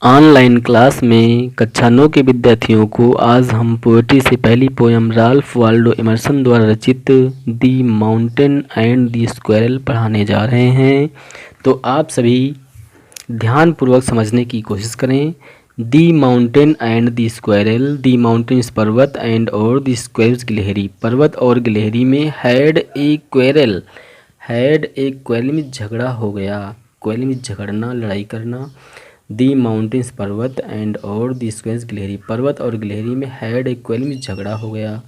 Online class में कक्षा 9 के विद्यार्थियों को आज हम पोएट्री से पहली पोयम राल्फ वाल्डो इमर्सन द्वारा रचित दी माउंटेन एंड दी स्क्वेरल पढ़ाने जा रहे हैं। तो आप सभी ध्यानपूर्वक समझने की कोशिश करें। The mountain and the squirrel, the mountains पर्वत एंड और दी स्क्वेयर्स गिलहरी। पर्वत और गिलहरी में had a quarrel, had a quarrel में झगड़ा हो गया, क्वेरल में झगड़ना, लड़ाई करना। दी माउंटेन्स पर्वत एंड और दी स्क्वेयर्स गिलहरी, पर्वत और गिलहरी में हैड ए क्वेरल में झगड़ा हो गया।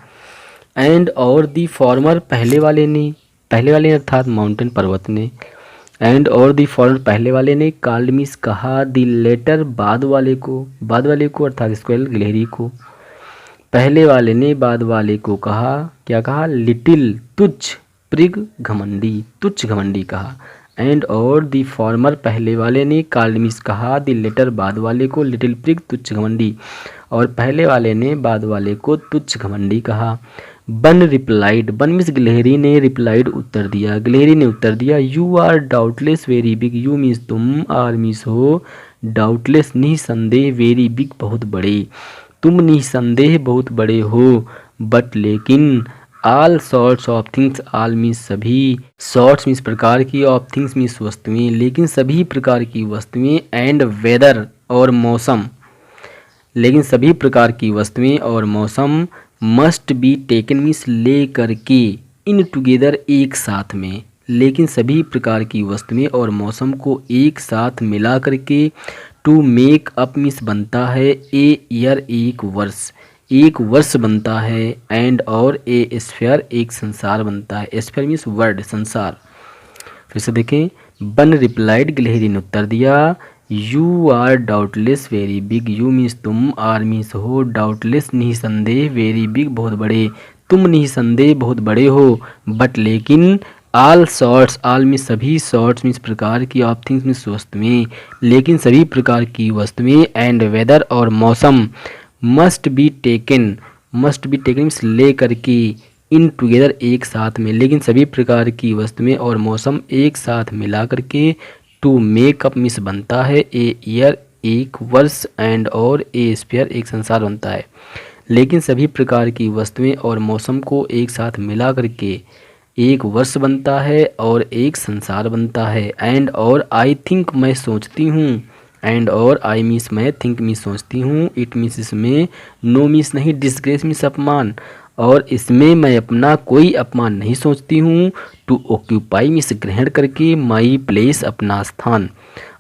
एंड और दी फॉर्मर, पहले वाले ने, पहले वाले अर्थात माउंटेन पर्वत ने। एंड और दी फॉर्मर, पहले वाले ने, कॉल्ड मीस कहा, दी लेटर बाद वाले को, बाद वाले को अर्थात स्क्वेरल गिलहरी को। पहले वाले ने बाद वाले को कहा, क्या कहा, लिटिल, तुच्छ, प्रिग, घमंडी, तुच्छ घमंडी कहा। एंड और दी फॉर्मर, पहले वाले ने, कॉल्ड मीस कहा, दी लेटर बाद वाले को, लिटिल प्रिग, तुच्छ घमंडी, और पहले वाले ने बाद वाले को तुच्छ घमंडी कहा। बन रिप्लाइड, बन मीस गिलहरी ने, रिप्लाइड उत्तर दिया, गिलहरी ने उत्तर दिया, you are doubtless very big, you means तुम, आर मीस हो, डाउटलेस निसंदेह, वेरी बिग बहुत बड़े, तुम निसंदेह बहुत बड़े हो, बट लेकिन, all sorts of things, all means सभी, सॉर्ट्स मीन्स प्रकार की, ऑफ थिंग्स मीन्स वस्तुएं, लेकिन सभी प्रकार की वस्तुएं, एंड वेदर और मौसम, लेकिन सभी प्रकार की वस्तुएं और मौसम, मस्ट बी टेकन मीन्स ले करके, इन टुगेदर एक साथ में, लेकिन सभी प्रकार की वस्तुएं और मौसम को एक साथ मिला करके, टू मेक अप मीन्स बनता है, ए ईयर एक वर्ष, एक वर्ष बनता है, एंड और ए स्फीयर एक संसार बनता है, स्फीयर मीन्स वर्ड, संसार। फिर से देखें, बन रिप्लाइड, गिलहरी ने उत्तर दिया, you are doubtless very big, you means तुम, आर मीन्स हो, डाउटलेस निसंदेह, वेरी बिग बहुत बड़े, तुम निसंदेह बहुत बड़े हो, बट लेकिन, ऑल सॉर्ट्स, ऑल मीन्स सभी, सॉर्ट्स मीन्स प्रकार की, ऑफ थिंग्स मीन्स वस्तुएं, लेकिन सभी प्रकार की वस्तुएं, एंड वेदर और मौसम, must be taken, must be taken means ले करके, इन टुगेदर एक साथ में, लेकिन सभी प्रकार की वस्तुएं और मौसम एक साथ मिला करके, टू मेक अप मीन्स बनता है, ए ईयर एक वर्ष, एंड और ए स्फीयर एक संसार बनता है, लेकिन सभी प्रकार की वस्तुएं और मौसम को एक साथ मिला करके एक वर्ष बनता है और एक संसार बनता है। एंड और आई थिंक, मैं सोचती हूँ, एंड और आई मीन्स मैं, थिंक मीन्स सोचती हूँ, इट मीन्स इसमें, नो मीन्स नहीं, डिस्ग्रेस मीन्स अपमान, और इसमें मैं अपना कोई अपमान नहीं सोचती हूँ, टू ऑक्यूपाई मीन्स ग्रहण करके, माई प्लेस अपना स्थान,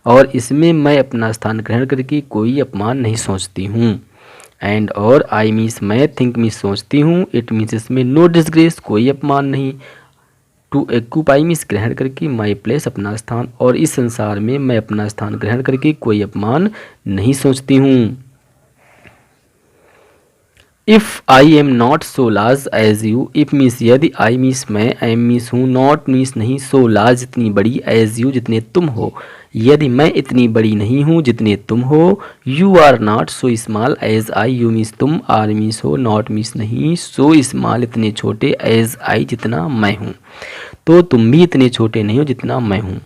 और इसमें मैं अपना स्थान ग्रहण करके कोई अपमान नहीं सोचती हूँ। एंड और आई मीन्स मैं, थिंक मीन्स सोचती हूँ, इट मीन्स इसमें नो डिस्ग्रेस कोई अपमान नहीं, टू एक्यूपाई मीन्स ग्रहण करके, माई प्लेस अपना स्थान, और इस संसार में मैं अपना स्थान ग्रहण करके कोई अपमान नहीं सोचती हूँ। If I am not so large as you, if means यदि, आई मीन्स मैं, एम मीन्स हूँ, नॉट मीन्स नहीं, सो लार्ज इतनी बड़ी, एज यू जितने तुम हो, यदि मैं इतनी बड़ी नहीं हूँ जितने तुम हो, you are not so small as I, you means तुम, आर मीन्स हो, नॉट मीन्स नहीं, सो स्मॉल इतने छोटे, एज आई जितना मैं हूँ, तो तुम भी इतने छोटे नहीं हो जितना मैं हूँ।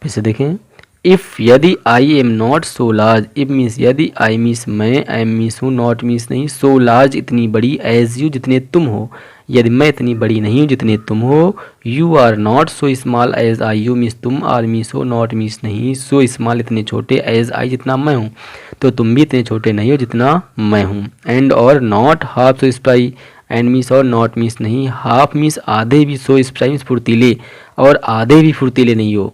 फिर से देखें, इफ़ यदि आई am not so large, if means यदि, आई मीन्स मैं, एम मीन्स हूँ, नॉट मीन्स नहीं, सो लार्ज इतनी बड़ी, एज यू जितने तुम हो, यदि मैं इतनी बड़ी नहीं हूँ जितने तुम हो, you are not so small as I, you means तुम, आर मीन्स हो, नॉट मीन्स नहीं, सो स्मॉल इतने छोटे, एज आई जितना मैं हूँ, तो तुम भी इतने छोटे नहीं हो जितना मैं हूँ। एंड और not half so spry, and means और, नॉट मीन्स नहीं, हाफ मीन्स आधे भी, सो स्प्राई मीन्स फुर्तीले, और आधे भी फुर्तीले नहीं हो।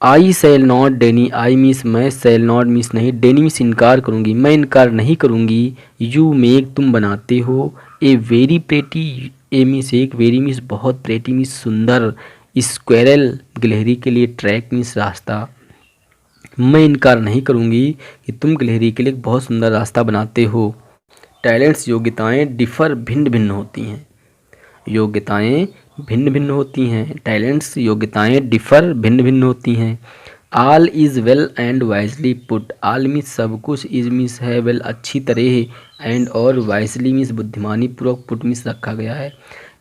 I shall not deny, I means मैं, सेल नॉट मीन्स नहीं, डेनी मीन्स इनकार करूँगी, मैं इनकार नहीं करूँगी, यू मेक तुम बनाते हो, a very pretty, A means एक, वेरी मीन्स बहुत, प्रेटी मीन्स सुंदर, स्क्वेरल गिलहरी के लिए, ट्रैक मीन्स रास्ता, मैं इनकार नहीं करूँगी कि तुम गिलहरी के लिए बहुत सुंदर रास्ता बनाते हो। टैलेंट्स योग्यताएं डिफ़र भिन्न भिन्न होती हैं, योग्यताएं भिन्न भिन्न होती हैं, टैलेंट्स योग्यताएं डिफ़र भिन्न भिन्न होती हैं। All is well and wisely put, all means सब कुछ, इज मीन्स है, वेल अच्छी तरह, एंड और वाइजली मीन्स बुद्धिमानी पूर्वक, पुट मीन्स रखा गया है।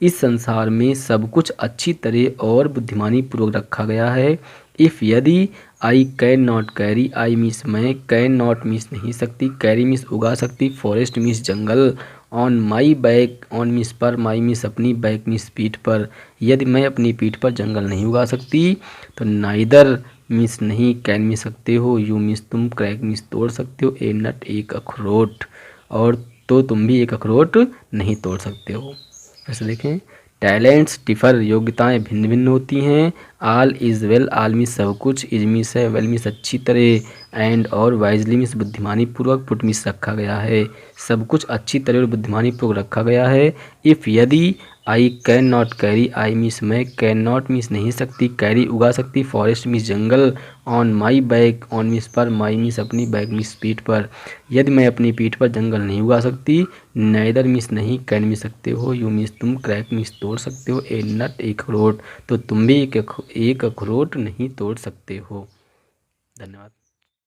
इस संसार में सब कुछ अच्छी तरह और बुद्धिमानी पूर्वक रखा गया है। इफ़ यदि, I can not carry, I means मैं, कैन नॉट मीन्स नहीं सकती, कैरी मीन्स उगा सकती, forest means jungle, on my back, on means पर, माई मीन्स अपनी, बैक मीन्स पीठ पर। यदि मैं अपनी पीठ पर जंगल नहीं उगा सकती तो नाइदर मीन्स नहीं, कैन मीन्स सकते हो, यू मीन्स तुम, क्रैक मीन्स तोड़ सकते हो, ए नट एक अखरोट, और तो तुम भी एक अखरोट नहीं तोड़ सकते हो। ऐसे देखें, टैलेंट्स डिफर, योग्यताएं भिन्न भिन्न होती हैं। आल इज़ वेल, आल मीन्स सब कुछ, इज मीन्स है, वेल मीन्स अच्छी तरह, एंड और वाइजली मीन्स बुद्धिमानी पूर्वक, पुट मीन्स रखा गया है। सब कुछ अच्छी तरह और बुद्धिमानी पूर्वक रखा गया है। इफ़ यदि, I can not carry, I means मैं, कैन नॉट मीन्स नहीं सकती, कैरी उगा सकती, forest means jungle, on my back, on means पर, माई मीन्स अपनी, बैक मीन्स पीठ पर। यदि मैं अपनी पीठ पर जंगल नहीं उगा सकती, नाइदर मीन्स नहीं, कैन मीन्स सकते हो, यू मीन्स तुम, क्रैक मीन्स तोड़ सकते हो, ए नट एक अखरोट, तो तुम भी एक अखरोट नहीं तोड़ सकते हो। धन्यवाद।